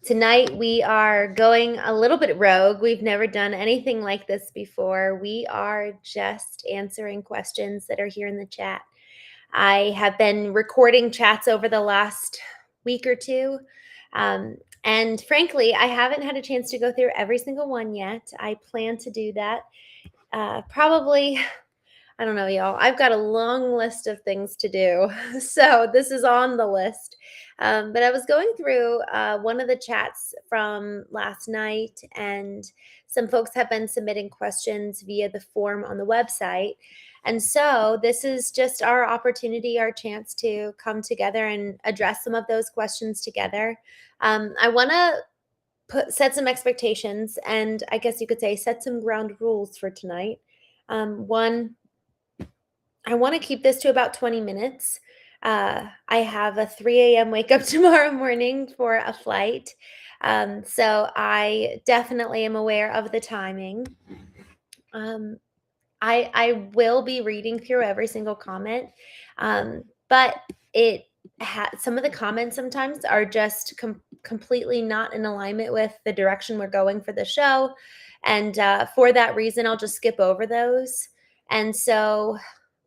Tonight we are going a little bit rogue. We've never done anything like this before. We are just answering questions that are here in the chat. I have been recording chats over the last week or two. And frankly, I haven't had a chance to go through every single one yet. I plan to do that. Probably, I don't know, y'all. I've got a long list of things to do. So this is on the list. But I was going through one of the chats from last night, and some folks have been submitting questions via the form on the website. And so this is just our opportunity, our chance to come together and address some of those questions together. I want to set some expectations, and I guess you could say set some ground rules for tonight. One, I want to keep this to about 20 minutes. I have a 3 a.m. wake up tomorrow morning for a flight. So I definitely am aware of the timing. I will be reading through every single comment, but some of the comments sometimes are just completely not in alignment with the direction we're going for the show. And for that reason, I'll just skip over those. And so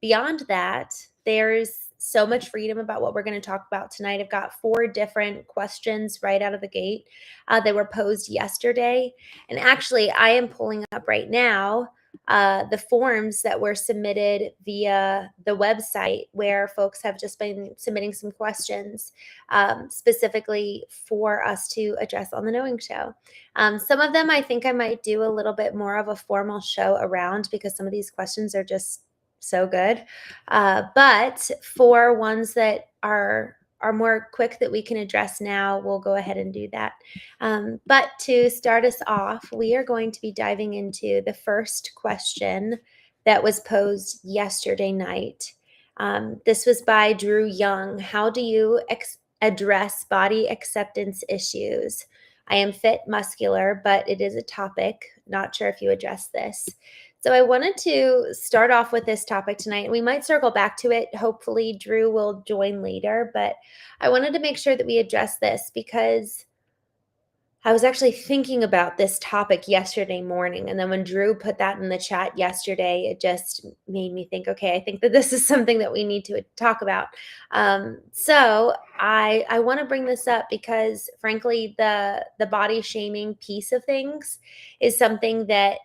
beyond that, there's so much freedom about what we're going to talk about tonight. I've got 4 different questions right out of the gate. They were posed yesterday. And actually, I am pulling up right now the forms that were submitted via the website, where folks have just been submitting some questions specifically for us to address on the Knowing Show. Some of them I think I might do a little bit more of a formal show around, because some of these questions are just so good. But for ones that are more quick that we can address now, we'll go ahead and do that. But to start us off, we are going to be diving into the first question that was posed yesterday night. This was by Drew Young. How do you address body acceptance issues? I am fit, muscular, but it is a topic. Not sure if you address this. So I wanted to start off with this topic tonight. We might circle back to it. Hopefully Drew will join later, but I wanted to make sure that we address this because I was actually thinking about this topic yesterday morning. And then when Drew put that in the chat yesterday, it just made me think, okay, I think that this is something that we need to talk about. So I want to bring this up because frankly, the body shaming piece of things is something that,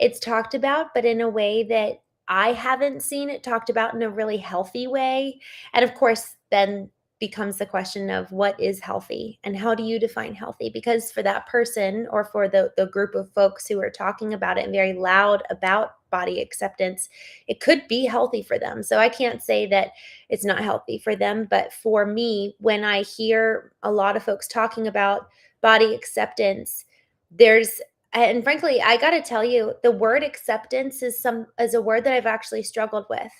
it's talked about, but in a way that I haven't seen it talked about in a really healthy way. And of course, then becomes the question of what is healthy and how do you define healthy? Because for that person, or for the group of folks who are talking about it and very loud about body acceptance, it could be healthy for them. So I can't say that it's not healthy for them. But for me, when I hear a lot of folks talking about body acceptance, and frankly, I got to tell you, the word acceptance is a word that I've actually struggled with,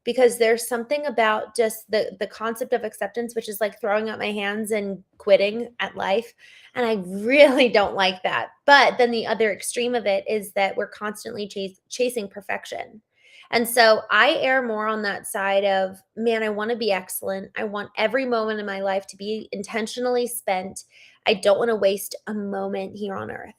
because there's something about just the concept of acceptance, which is like throwing up my hands and quitting at life. And I really don't like that. But then the other extreme of it is that we're constantly chasing perfection. And so I err more on that side of, man, I want to be excellent. I want every moment in my life to be intentionally spent. I don't want to waste a moment here on earth.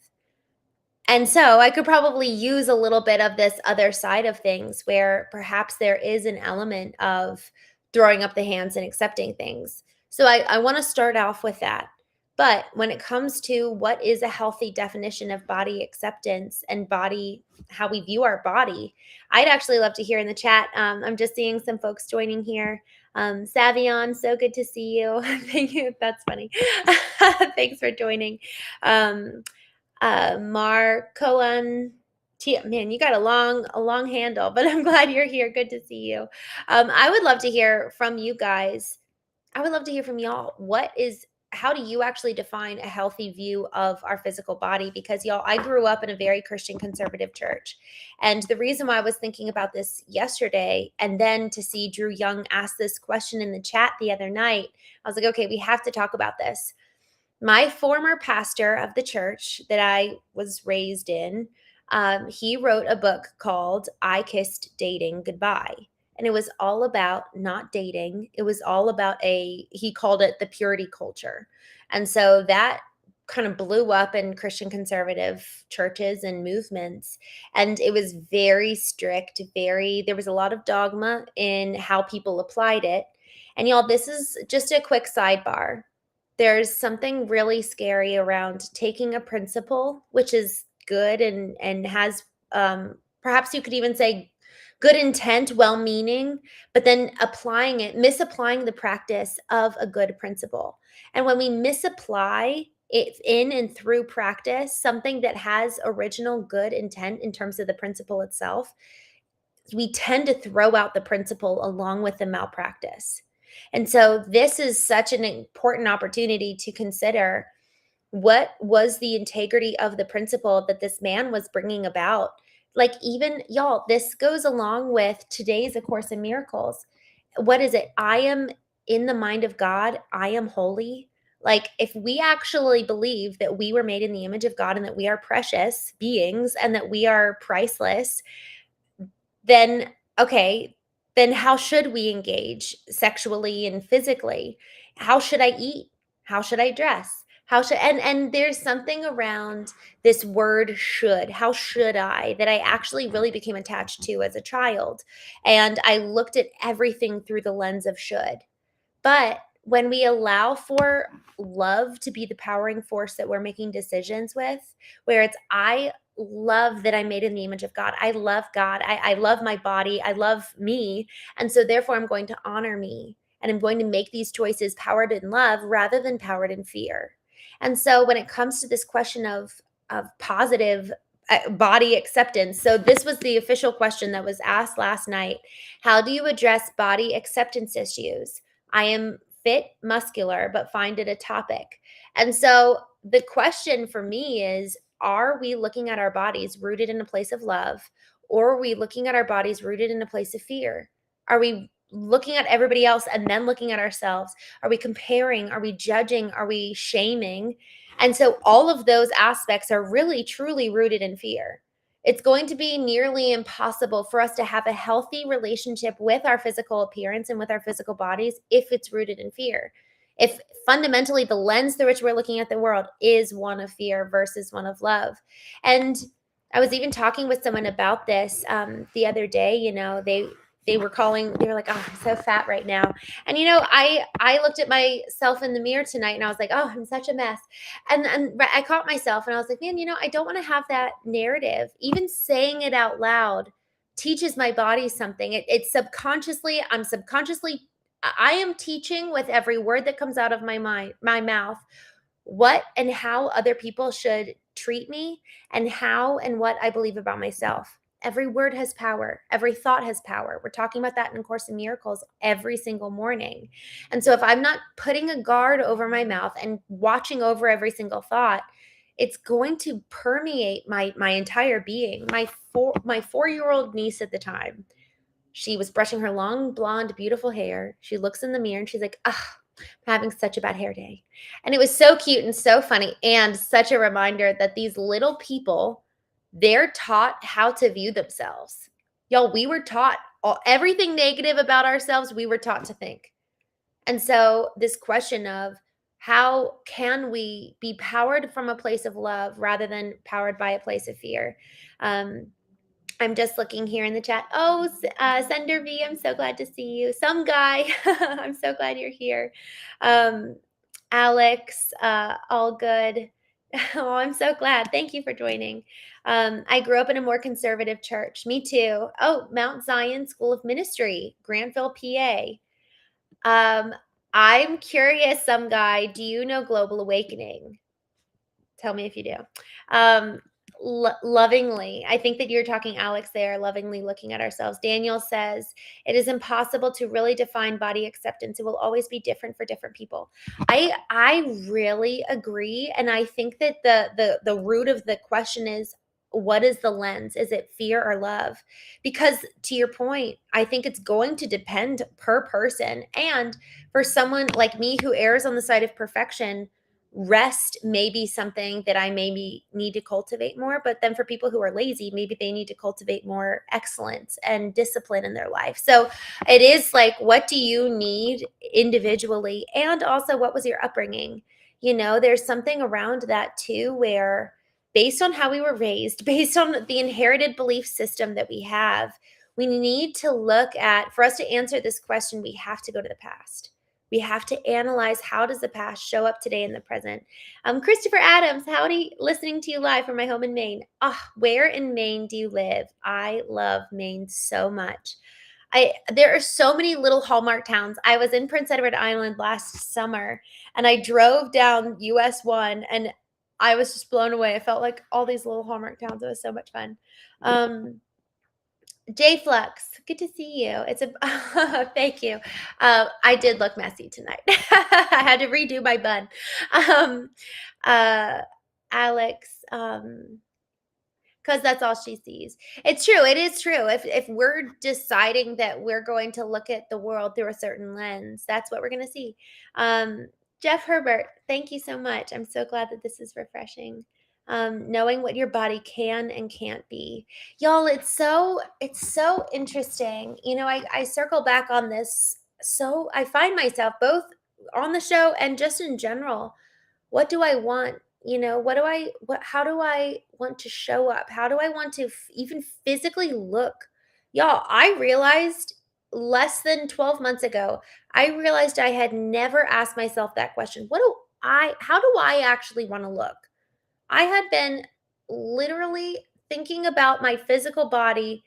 And so I could probably use a little bit of this other side of things, where perhaps there is an element of throwing up the hands and accepting things. So I want to start off with that. But when it comes to what is a healthy definition of body acceptance and how we view our body, I'd actually love to hear in the chat. I'm just seeing some folks joining here. Savion, so good to see you. Thank you. That's funny. Thanks for joining. Marcoan, man, you got a long handle, but I'm glad you're here. Good to see you. I would love to hear from you guys. I would love to hear from y'all. How do you actually define a healthy view of our physical body? Because y'all, I grew up in a very Christian conservative church. And the reason why I was thinking about this yesterday, and then to see Drew Young ask this question in the chat the other night, I was like, okay, we have to talk about this. My former pastor of the church that I was raised in, he wrote a book called I Kissed Dating Goodbye. and it was all about not dating. It was all about he called it the purity culture. And so that kind of blew up in Christian conservative churches and movements. And it was very strict, there was a lot of dogma in how people applied it. And y'all, this is just a quick sidebar. There's something really scary around taking a principle, which is good and has, perhaps you could even say, good intent, well-meaning, but then misapplying the practice of a good principle. And when we misapply it in and through practice, something that has original good intent in terms of the principle itself, we tend to throw out the principle along with the malpractice. And so this is such an important opportunity to consider what was the integrity of the principle that this man was bringing about. Like, even y'all, this goes along with today's A Course in Miracles. What is it? I am in the mind of God. I am holy. Like, if we actually believe that we were made in the image of God and that we are precious beings and that we are priceless, then okay, then how should we engage sexually and physically? How should I eat? How should I dress? How should and there's something around this word should. How should I, that I actually really became attached to as a child. And I looked at everything through the lens of should. But when we allow for love to be the powering force that we're making decisions with, where it's, I love that I'm made in the image of God. I love God. I love my body. I love me. And so therefore I'm going to honor me. And I'm going to make these choices powered in love rather than powered in fear. And so when it comes to this question of positive body acceptance, so this was the official question that was asked last night. How do you address body acceptance issues? I am fit, muscular, but find it a topic. And so the question for me is, are we looking at our bodies rooted in a place of love, or are we looking at our bodies rooted in a place of fear? Are we looking at everybody else and then looking at ourselves? Are we comparing? Are we judging? Are we shaming? And so all of those aspects are really, truly rooted in fear. It's going to be nearly impossible for us to have a healthy relationship with our physical appearance and with our physical bodies if it's rooted in fear. If fundamentally the lens through which we're looking at the world is one of fear versus one of love. And I was even talking with someone about this the other day. They were like, oh, I'm so fat right now. And I looked at myself in the mirror tonight and I was like, oh, I'm such a mess. And I caught myself and I was like, man, I don't want to have that narrative. Even saying it out loud teaches my body something. It's subconsciously, I am teaching with every word that comes out of my mouth, what and how other people should treat me and how and what I believe about myself. Every word has power. Every thought has power. We're talking about that in A Course in Miracles every single morning. And so if I'm not putting a guard over my mouth and watching over every single thought, it's going to permeate my entire being. My 4-year-old niece at the time, she was brushing her long, blonde, beautiful hair. She looks in the mirror and she's like, I'm having such a bad hair day. And it was so cute and so funny and such a reminder that these little people, they're taught how to view themselves. Y'all, we were taught everything negative about ourselves, we were taught to think. And so this question of how can we be powered from a place of love rather than powered by a place of fear? I'm just looking here in the chat. Oh, Sender V, I'm so glad to see you. Some guy, I'm so glad you're here. Alex, all good. Oh, I'm so glad. Thank you for joining. I grew up in a more conservative church. Me too. Oh, Mount Zion School of Ministry, Granville, PA. I'm curious, some guy, do you know Global Awakening? Tell me if you do. Lovingly, I think that you're talking, Alex, there, lovingly looking at ourselves. Daniel says, it is impossible to really define body acceptance. It will always be different for different people. I really agree. And I think that the root of the question is, what is the lens? Is it fear or love? Because to your point, I think it's going to depend per person. And for someone like me who errs on the side of perfection, rest may be something that I maybe need to cultivate more, but then for people who are lazy, maybe they need to cultivate more excellence and discipline in their life. So it is like, what do you need individually? And also, what was your upbringing? There's something around that too, where based on how we were raised, based on the inherited belief system that we have, we need to look at, for us to answer this question, we have to go to the past. We have to analyze, how does the past show up today in the present? Christopher Adams, howdy, listening to you live from my home in Maine. Where in Maine do you live? I love Maine so much. There are so many little Hallmark towns. I was in Prince Edward Island last summer, and I drove down US 1, and I was just blown away. I felt like all these little Hallmark towns. It was so much fun. J Flux, good to see you. Thank you. I did look messy tonight. I had to redo my bun. Alex, because that's all she sees. It's true. It is true. If we're deciding that we're going to look at the world through a certain lens, that's what we're going to see. Jeff Herbert, thank you so much. I'm so glad that this is refreshing. Knowing what your body can and can't be. Y'all, it's so interesting. I circle back on this. So I find myself both on the show and just in general. What do I want? How do I want to show up? How do I want to even physically look? Y'all, I realized less than 12 months ago, I realized I had never asked myself that question. How do I actually want to look? I had been literally thinking about my physical body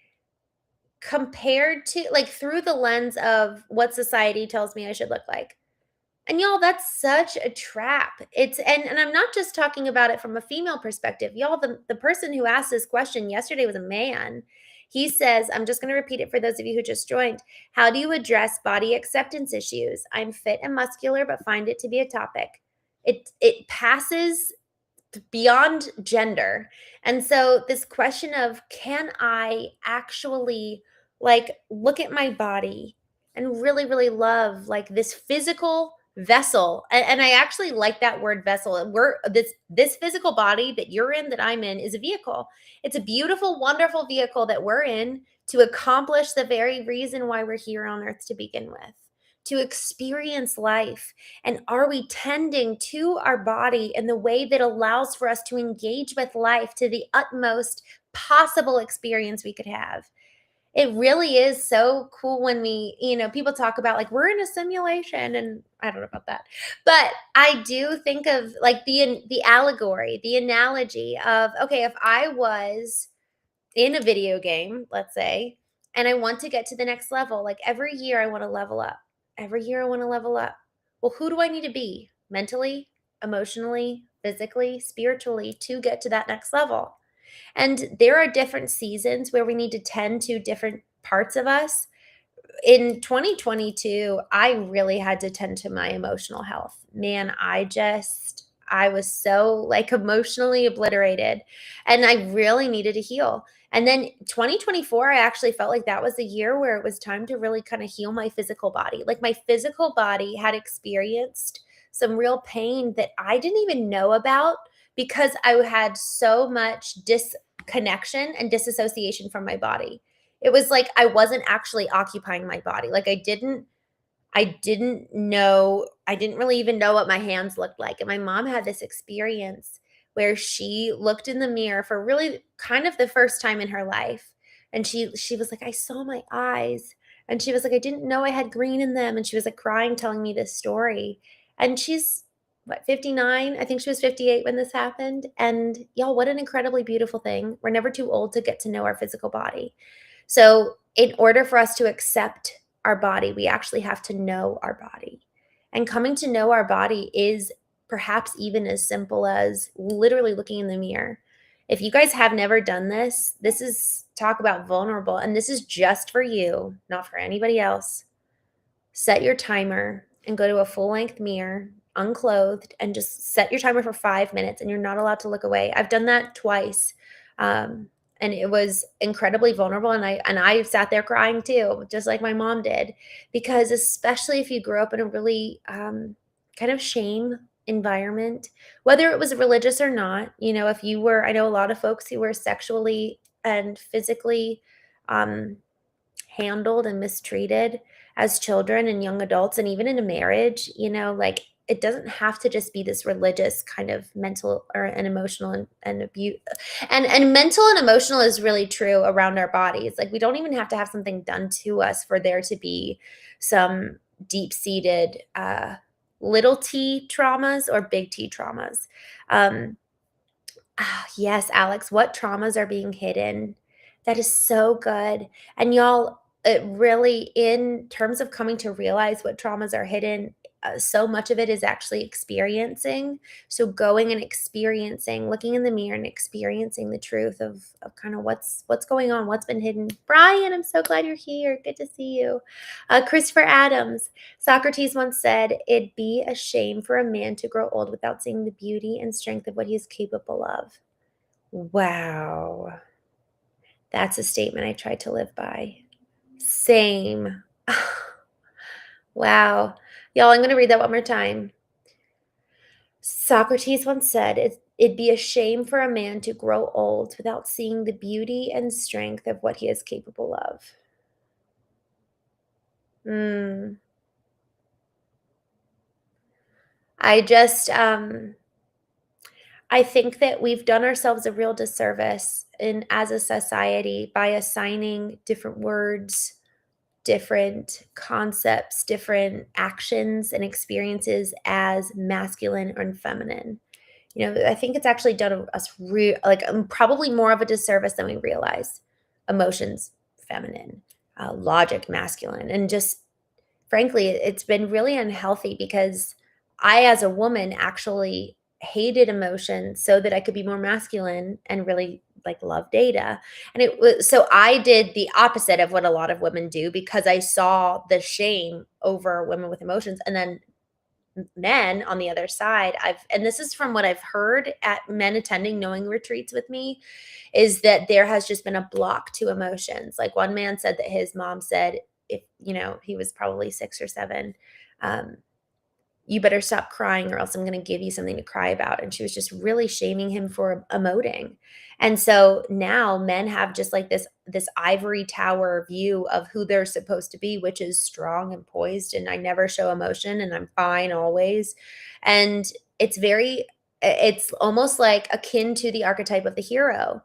compared to, like, through the lens of what society tells me I should look like. And y'all, that's such a trap. And I'm not just talking about it from a female perspective. Y'all, the person who asked this question yesterday was a man. He says, I'm just going to repeat it for those of you who just joined. How do you address body acceptance issues? I'm fit and muscular, but find it to be a topic. It passes beyond gender. And so this question of, can I actually look at my body and really, really love this physical vessel? And I actually like that word vessel. This physical body that you're in, that I'm in, is a vehicle. It's a beautiful, wonderful vehicle that we're in to accomplish the very reason why we're here on earth to begin with, to experience life. And are we tending to our body in the way that allows for us to engage with life to the utmost possible experience we could have? It really is so cool when people talk about we're in a simulation, and I don't know about that. But I do think of the allegory, the analogy of, okay, if I was in a video game, let's say, and I want to get to the next level, every year I want to level up. Every year I want to level up. Well, who do I need to be mentally, emotionally, physically, spiritually to get to that next level? And there are different seasons where we need to tend to different parts of us. In 2022, I really had to tend to my emotional health. Man, I was so emotionally obliterated, and I really needed to heal. And then 2024, I actually felt like that was the year where it was time to really kind of heal my physical body. My physical body had experienced some real pain that I didn't even know about because I had so much disconnection and disassociation from my body. It was like I wasn't actually occupying my body. I didn't really even know what my hands looked like. And my mom had this experience where she looked in the mirror for really kind of the first time in her life. And she was like, I saw my eyes. And she was like, I didn't know I had green in them. And she was crying, telling me this story. And she's 59? I think she was 58 when this happened. And y'all, what an incredibly beautiful thing. We're never too old to get to know our physical body. So in order for us to accept our body, we actually have to know our body. And coming to know our body is perhaps even as simple as literally looking in the mirror. If you guys have never done this, this is talk about vulnerable, and this is just for you, not for anybody else. Set your timer and go to a full-length mirror, unclothed, and just set your timer for 5 minutes, and you're not allowed to look away. I've done that twice. And it was incredibly vulnerable. And I sat there crying too, just like my mom did, because especially if you grew up in a really kind of shame environment, whether it was religious or not. If you were, I know a lot of folks who were sexually and physically handled and mistreated as children and young adults, and even in a marriage, like it doesn't have to just be this religious kind of mental or an emotional and abuse. And mental and emotional is really true around our bodies. Like we don't even have to have something done to us for there to be some deep-seated little t traumas or big T traumas. Um, yes, Alex, what traumas are being hidden? That is so good. And y'all, it really, in terms of coming to realize what traumas are hidden, so much of it is actually experiencing. So going and experiencing, looking in the mirror and experiencing the truth of kind of what's going on, what's been hidden. Brian, I'm so glad you're here. Good to see you. Christopher Adams, Socrates once said, "It'd be a shame for a man to grow old without seeing the beauty and strength of what he is capable of." Wow. That's a statement I try to live by. Same. Wow. Y'all, I'm going to read that one more time. Socrates once said, "It'd be a shame for a man to grow old without seeing the beauty and strength of what he is capable of." Mm. I just, I think that we've done ourselves a real disservice as a society by assigning different words, different concepts, different actions and experiences as masculine and feminine. I think it's actually done us probably more of a disservice than we realize. Emotions, feminine, logic, masculine, and just frankly, it's been really unhealthy because I, as a woman, actually hated emotion so that I could be more masculine and really like love data. And it was so I did the opposite of what a lot of women do because I saw the shame over women with emotions. And then men on the other side, and this is from what I've heard at men attending knowing retreats with me, is that there has just been a block to emotions. Like one man said that his mom said, if he was probably 6 or 7, um, "You better stop crying or else I'm going to give you something to cry about." And she was just really shaming him for emoting. And so now men have just like this ivory tower view of who they're supposed to be, which is strong and poised, and I never show emotion and I'm fine always. And it's almost like akin to the archetype of the hero.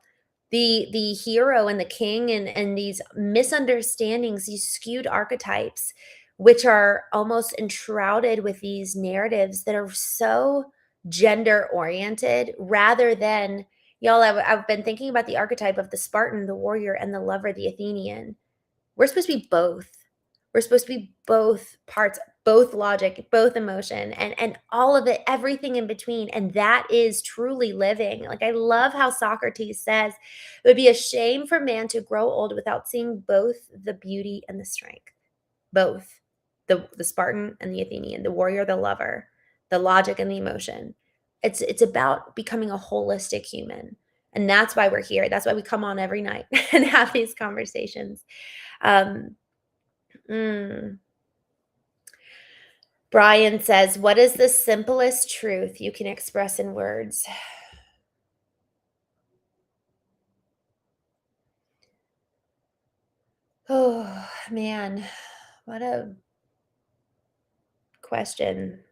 The hero and the king and these misunderstandings, these skewed archetypes, which are almost enshrouded with these narratives that are so gender oriented rather than, y'all, I've been thinking about the archetype of the Spartan, the warrior, and the lover, the Athenian. We're supposed to be both. We're supposed to be both parts, both logic, both emotion, and all of it, everything in between. And that is truly living. Like I love how Socrates says, "It would be a shame for man to grow old without seeing both the beauty and the strength." Both. The Spartan and the Athenian, the warrior, the lover, the logic and the emotion. It's about becoming a holistic human. And that's why we're here. That's why we come on every night and have these conversations. Um, mm. Brian says, "What is the simplest truth you can express in words?" Oh, man. What a question.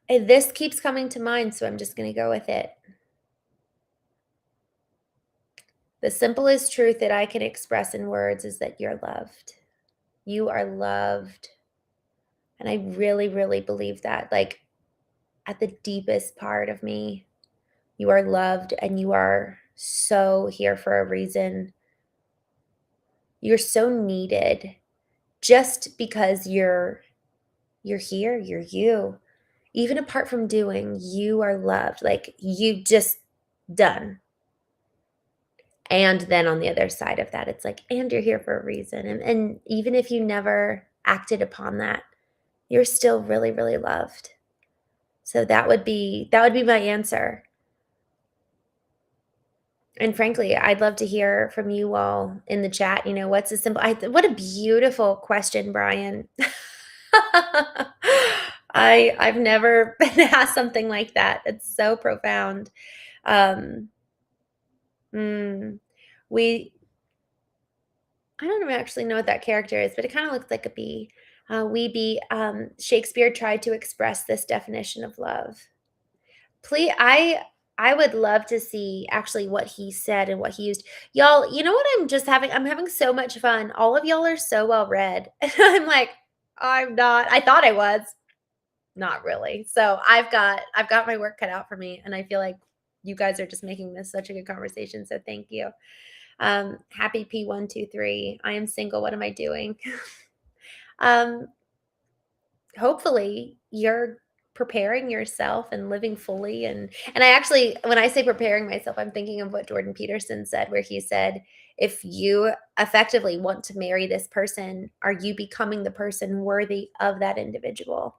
This keeps coming to mind, so I'm just going to go with it. The simplest truth that I can express in words is that you're loved. You are loved. And I really, really believe that. Like at the deepest part of me, you are loved and you are so here for a reason. You're so needed just because you're here, you're you. Even apart from doing, you are loved. Like you just done. And then on the other side of that, it's like, and you're here for a reason. And even if you never acted upon that, you're still really, really loved. So that would be my answer. And frankly, I'd love to hear from you all in the chat, what's a simple what a beautiful question, Brian. I've never been asked something like that. It's so profound. Um, mm, we I don't actually know what that character is, but it kind of looks like a bee. We bee. Shakespeare tried to express this definition of love. Please, I would love to see actually what he said and what he used. Y'all, you know what I'm having so much fun. All of y'all are so well read. And I'm like, I'm not. I thought I was. Not really. So I've got my work cut out for me, and I feel like you guys are just making this such a good conversation. So thank you. Happy P123. I am single. What am I doing? um, hopefully you're preparing yourself and living fully, and I actually, when I say preparing myself, I'm thinking of what Jordan Peterson said, where he said, if you effectively want to marry this person, are you becoming the person worthy of that individual?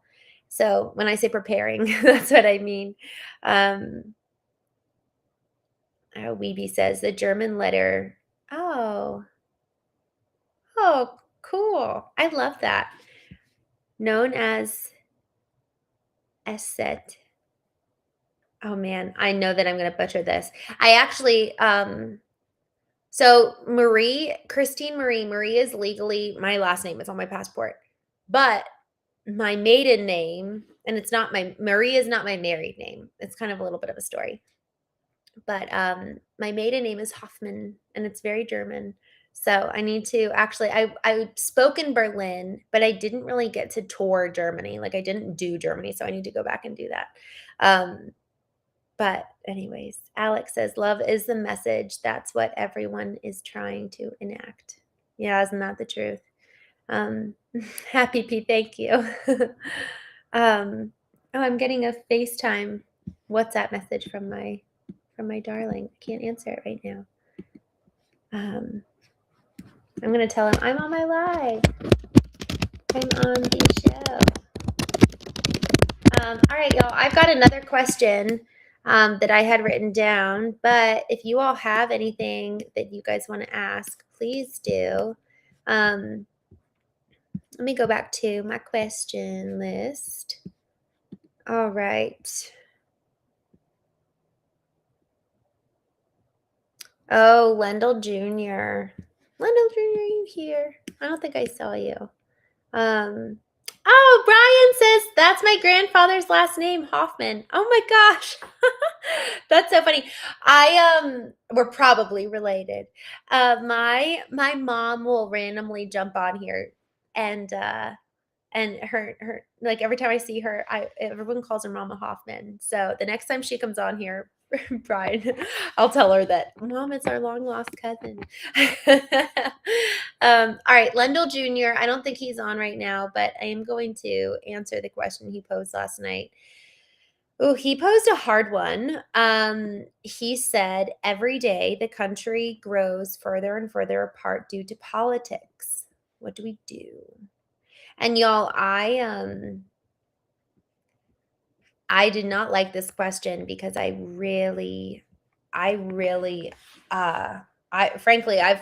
So when I say preparing, that's what I mean. Weeby says the German letter. Oh, oh, cool. I love that. Known as Esset. Oh man, I know that I'm gonna butcher this. I actually, so Marie, Christene Marie, Marie is legally my last name. It's on my passport, but my maiden name, and it's not Marie is not my married name. It's kind of a little bit of a story, but my maiden name is Hoffman, and it's very German. So I need to actually, I spoke in Berlin, but I didn't really get to tour Germany. Like I didn't do Germany, so I need to go back and do that. But anyways, Alex says, love is the message. That's what everyone is trying to enact. Yeah, isn't that the truth? Happy P, thank you. Oh, I'm getting a FaceTime WhatsApp message from my darling. I can't answer it right now. I'm gonna tell him I'm on my live. I'm on the show. All right, y'all. I've got another question that I had written down, but if you all have anything that you guys want to ask, please do. Let me go back to my question list. All right. Oh, Lendl Jr. Lendl Jr., are you here? I don't think I saw you. Oh, Brian says that's my grandfather's last name, Hoffman. Oh my gosh. That's so funny. We're probably related. My mom will randomly jump on here and her like every time I see her, everyone calls her Mama Hoffman. So the next time she comes on here, Brian, I'll tell her that Mom, it's our long lost cousin. All right, Lendl Jr. I don't think he's on right now, but I am going to answer the question he posed last night. Oh, he posed a hard one. He said, every day the country grows further and further apart due to politics. What do we do? And y'all, I did not like this question because I frankly, I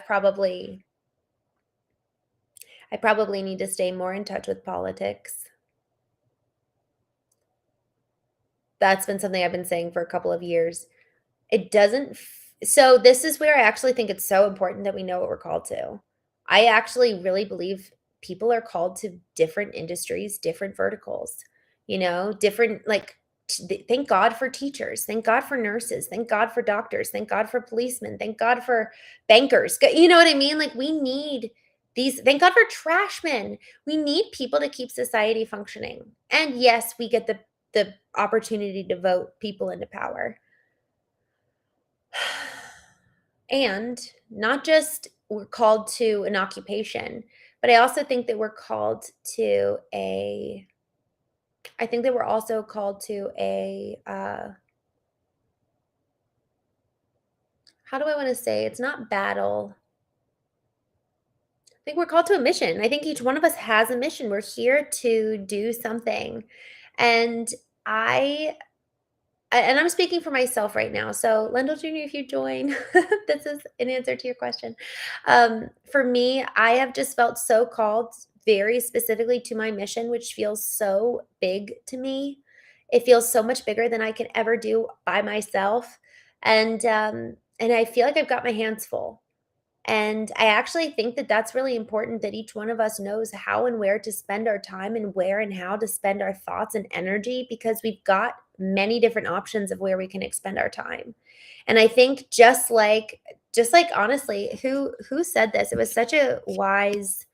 probably need to stay more in touch with politics. That's been something I've been saying for a couple of years. It doesn't, so this is where I actually think it's so important that we know what we're called to. I actually really believe people are called to different industries, different verticals, different, like, thank God for teachers. Thank God for nurses. Thank God for doctors. Thank God for policemen. Thank God for bankers. You know what I mean? Like, we need these, thank God for trashmen. We need people to keep society functioning. And yes, we get the opportunity to vote people into power. And not just we're called to an occupation, but I also think that we're called to how do I want to say, it's not battle. I think we're called to a mission. I think each one of us has a mission. We're here to do something. And I and I'm speaking for myself right now. So, Lendl Jr., if you join, this is an answer to your question. For me, I have just felt so called very specifically to my mission, which feels so big to me. It feels so much bigger than I can ever do by myself. And I feel like I've got my hands full. And I actually think that that's really important that each one of us knows how and where to spend our time and where and how to spend our thoughts and energy because we've got many different options of where we can expend our time. And I think just like honestly, who said this? It was such a wise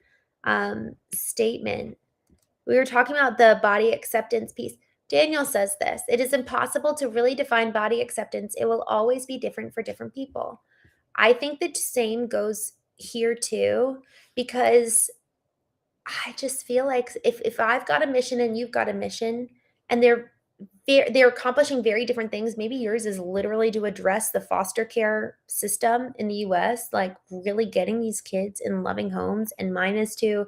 statement. We were talking about the body acceptance piece. Daniel says this, it is impossible to really define body acceptance. It will always be different for different people. I think the same goes here too, because I just feel like if I've got a mission and you've got a mission and they're accomplishing very different things. Maybe yours is literally to address the foster care system in the US, like really getting these kids in loving homes, and mine is to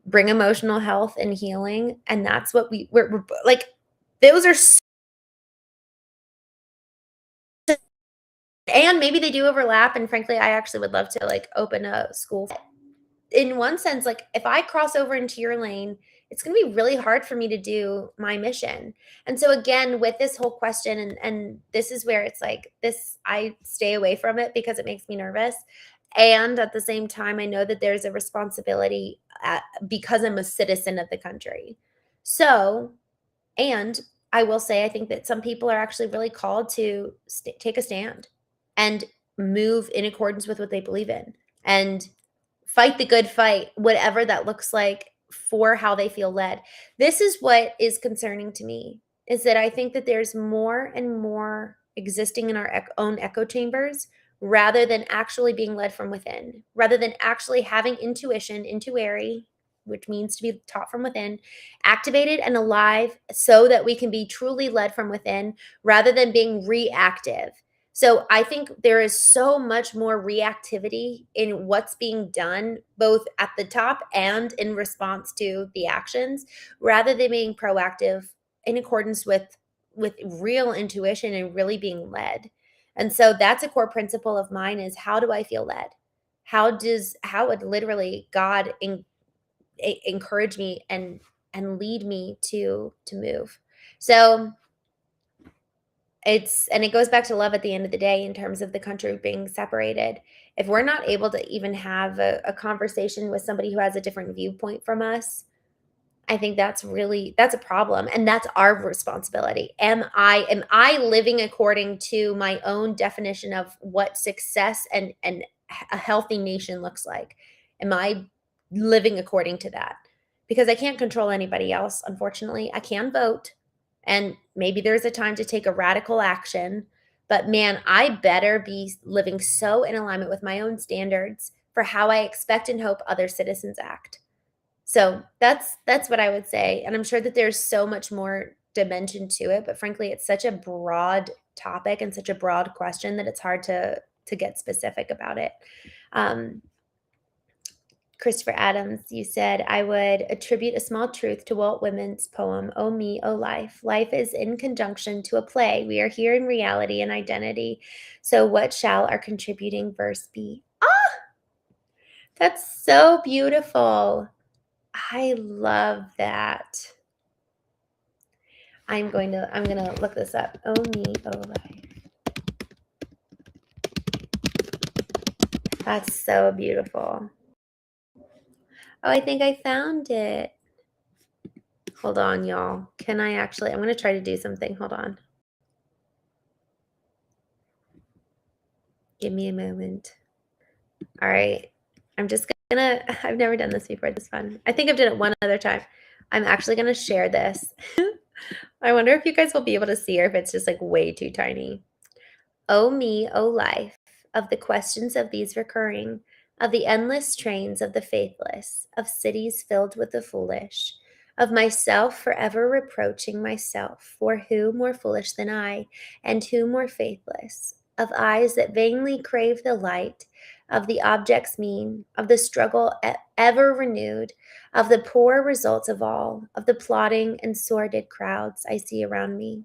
bring emotional health and healing. And that's what we're like, those are and maybe they do overlap, and frankly, I actually would love to, like, open a school. In one sense, like, if I cross over into your lane, it's gonna be really hard for me to do my mission. And so, again, with this whole question, and this is where it's like, this I stay away from it because it makes me nervous, and at the same time, I know that there's a responsibility, because I'm a citizen of the country. So and I will say, I think that some people are actually really called to take a stand and move in accordance with what they believe in and fight the good fight, whatever that looks like for how they feel led. This is what is concerning to me is that I think that there's more and more existing in our own echo chambers rather than actually being led from within, rather than actually having intuition, intuary, which means to be taught from within, activated and alive so that we can be truly led from within rather than being reactive. So I think there is so much more reactivity in what's being done, both at the top and in response to the actions, rather than being proactive in accordance with real intuition and really being led. And so that's a core principle of mine is how do I feel led? How would literally God encourage me and lead me to move? So it goes back to love at the end of the day in terms of the country being separated. If we're not able to even have a conversation with somebody who has a different viewpoint from us, I think that's a problem, and that's our responsibility. Am I living according to my own definition of what success and a healthy nation looks like? Am I living according to that? Because I can't control anybody else, unfortunately. I can vote, and maybe there's a time to take a radical action, but man, I better be living so in alignment with my own standards for how I expect and hope other citizens act. So that's what I would say, and I'm sure that there's so much more dimension to it, but frankly, it's such a broad topic and such a broad question that it's hard to get specific about it. Um, Christopher Adams, you said, I would attribute a small truth to Walt Whitman's poem, "O Me, O Life. Life is in conjunction to a play. We are here in reality and identity. So what shall our contributing verse be?" Ah, that's so beautiful. I love that. I'm gonna look this up. Oh me, oh life. That's so beautiful. Oh, I think I found it. Hold on, y'all. I'm gonna try to do something. Hold on. Give me a moment. All right. I've never done this before. This is fun. I think I've done it one other time. I'm actually gonna share this. I wonder if you guys will be able to see or if it's just like way too tiny. O me, O life, of the questions of these recurring, of the endless trains of the faithless, of cities filled with the foolish, of myself forever reproaching myself, for who more foolish than I, and who more faithless, of eyes that vainly crave the light, of the objects mean, of the struggle ever renewed, of the poor results of all, of the plotting and sordid crowds I see around me,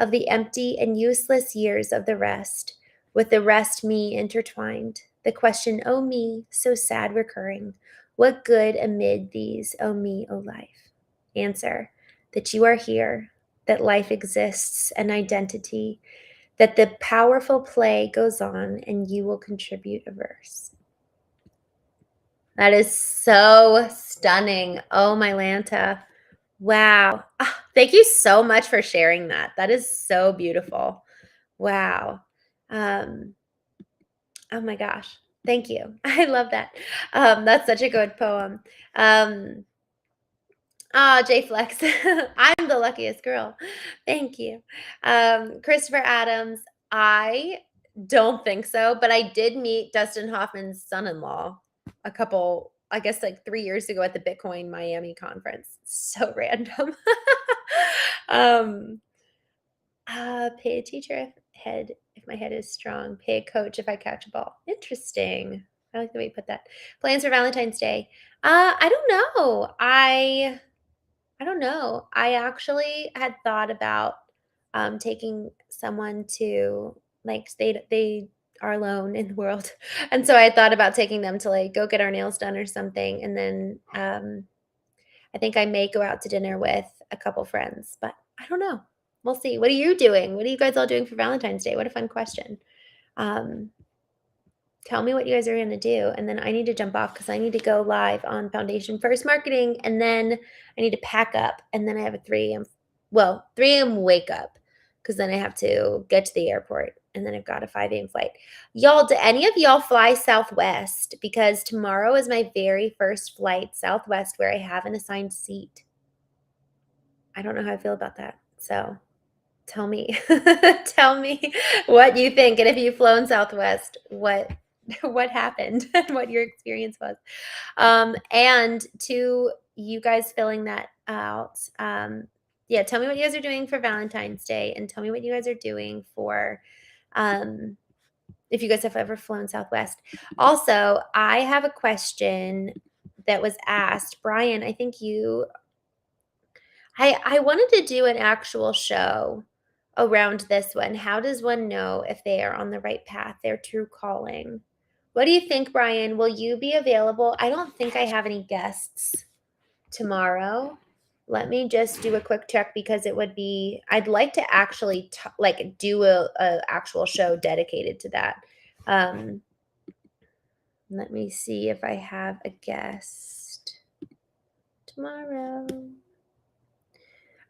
of the empty and useless years of the rest, with the rest me intertwined. The question, O me, so sad recurring, what good amid these, O me, O life? Answer, that you are here, that life exists, an identity, that the powerful play goes on, and you will contribute a verse. That is so stunning. Oh, my Lanta. Wow. Thank you so much for sharing that. That is so beautiful. Wow. Oh my gosh. Thank you. I love that. That's such a good poem. J Flex. I'm the luckiest girl. Thank you. Christopher Adams. I don't think so, but I did meet Dustin Hoffman's son-in-law a couple, I guess like 3 years ago at the Bitcoin Miami conference. So random. um, pay a teacher if my head is strong. Pay a coach if I catch a ball. Interesting. I like the way you put that. Plans for Valentine's Day. I don't know. I don't know. I actually had thought about taking someone to like they are alone in the world, and so I had thought about taking them to like go get our nails done or something, and then I think I may go out to dinner with a couple friends, but I don't know. We'll see. What are you doing? What are you guys all doing for Valentine's Day? What a fun question. Um, Tell me what you guys are going to do. And then I need to jump off because I need to go live on Foundation First Marketing. And then I need to pack up. And then I have a 3 a.m. wake up because then I have to get to the airport. And then I've got a 5 a.m. flight. Y'all, do any of y'all fly Southwest? Because tomorrow is my very first flight Southwest where I have an assigned seat. I don't know how I feel about that. So tell me, tell me what you think. And if you've flown Southwest, what happened and what your experience was. And to you guys filling that out, yeah, tell me what you guys are doing for Valentine's Day, and tell me what you guys are doing for if you guys have ever flown Southwest. Also, I have a question that was asked. Brian, I think I wanted to do an actual show around this one. How does one know if they are on the right path, their true calling? What do you think, Brian? Will you be available? I don't think I have any guests tomorrow. Let me just do a quick check because I'd like to actually do a actual show dedicated to that. Let me see if I have a guest tomorrow.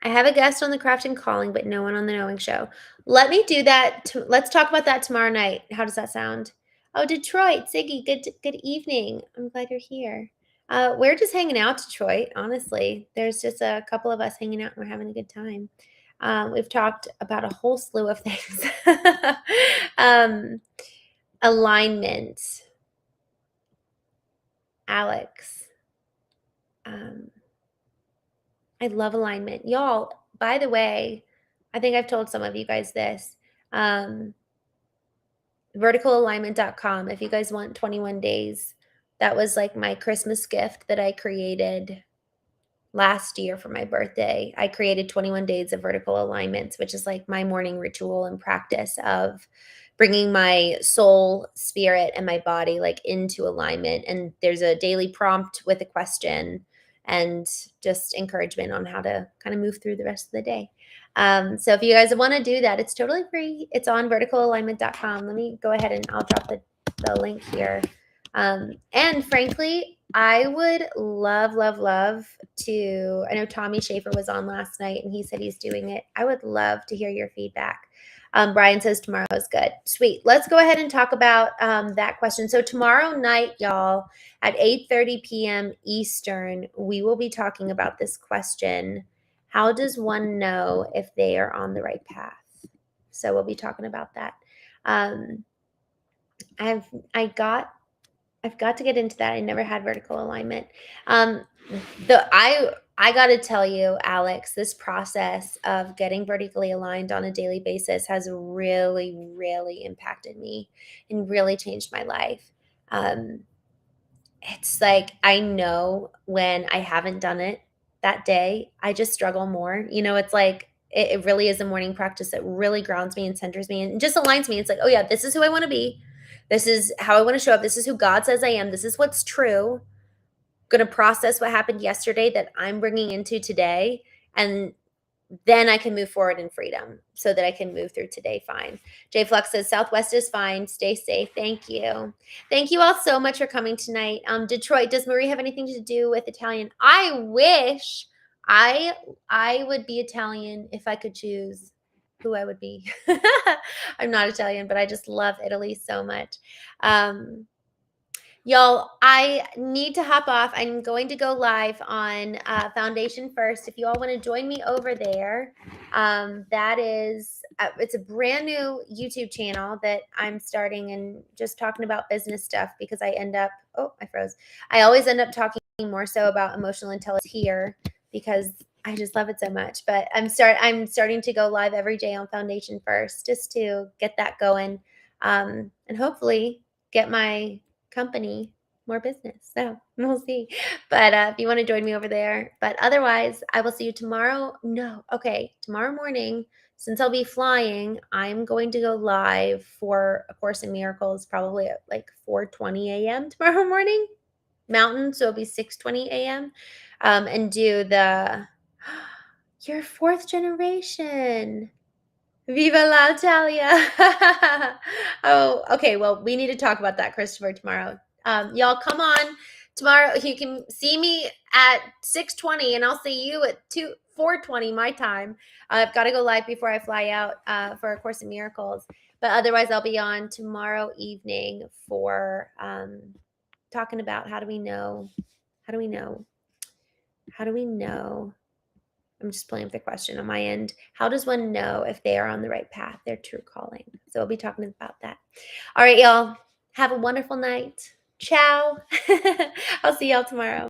I have a guest on the Craft and Calling, but no one on the Knowing Show. Let me do that. Let's talk about that tomorrow night. How does that sound? Oh, Detroit, Ziggy, good evening. I'm glad you're here. We're just hanging out, Detroit, honestly. There's just a couple of us hanging out and we're having a good time. We've talked about a whole slew of things. Alignment. Alex. I love alignment. Y'all, by the way, I think I've told some of you guys this. Verticalalignment.com. If you guys want 21 days, that was like my Christmas gift that I created last year for my birthday. I created 21 days of vertical alignments, which is like my morning ritual and practice of bringing my soul, spirit, and my body like into alignment. And there's a daily prompt with a question and just encouragement on how to kind of move through the rest of the day. So if you guys want to do that, it's totally free. It's on verticalalignment.com. Let me go ahead and I'll drop the link here. And frankly, I would love to, I know Tommy Schaefer was on last night and he said he's doing it. I would love to hear your feedback. Brian says tomorrow is good. Sweet. Let's go ahead and talk about that question. So tomorrow night, y'all, at 8:30 p.m. Eastern, we will be talking about this question. How does one know if they are on the right path? So we'll be talking about that. I've got to get into that. I never had vertical alignment. I got to tell you, Alex, this process of getting vertically aligned on a daily basis has really, really impacted me and really changed my life. It's like I know when I haven't done it that day, I just struggle more. You know, it's like it really is a morning practice that really grounds me and centers me and just aligns me. It's like, oh yeah, this is who I want to be. This is how I want to show up. This is who God says I am. This is what's true. Going to process what happened yesterday that I'm bringing into today. And then I can move forward in freedom so that I can move through today fine. J Flux says Southwest is fine. Stay safe. Thank you. Thank you all so much for coming tonight. Detroit, does Marie have anything to do with Italian? I wish I would be Italian if I could choose who I would be. I'm not Italian, but I just love Italy so much. Y'all, I need to hop off. I'm going to go live on Foundation First. If you all want to join me over there, that is, it's a brand new YouTube channel that I'm starting and just talking about business stuff because I end up, oh, I froze. I always end up talking more so about emotional intelligence here because I just love it so much. But I'm starting to go live every day on Foundation First just to get that going and hopefully get my company more business. So we'll see. But if you want to join me over there. But otherwise, I will see you tomorrow. No, okay. Tomorrow morning, since I'll be flying, I'm going to go live for A Course in Miracles probably at like 4:20 a.m. tomorrow morning, Mountain. So it'll be 6:20 a.m. And do the your fourth generation. Viva l'Italia. Oh, okay. Well, we need to talk about that, Christopher, tomorrow. Y'all come on tomorrow. You can see me at 6:20 and I'll see you at 4:20 my time. I've got to go live before I fly out for A Course in Miracles. But otherwise, I'll be on tomorrow evening for talking about how do we know? How do we know? How do we know? I'm just playing with the question on my end. How does one know if they are on the right path, their true calling? So we'll be talking about that. All right, y'all. Have a wonderful night. Ciao. I'll see y'all tomorrow.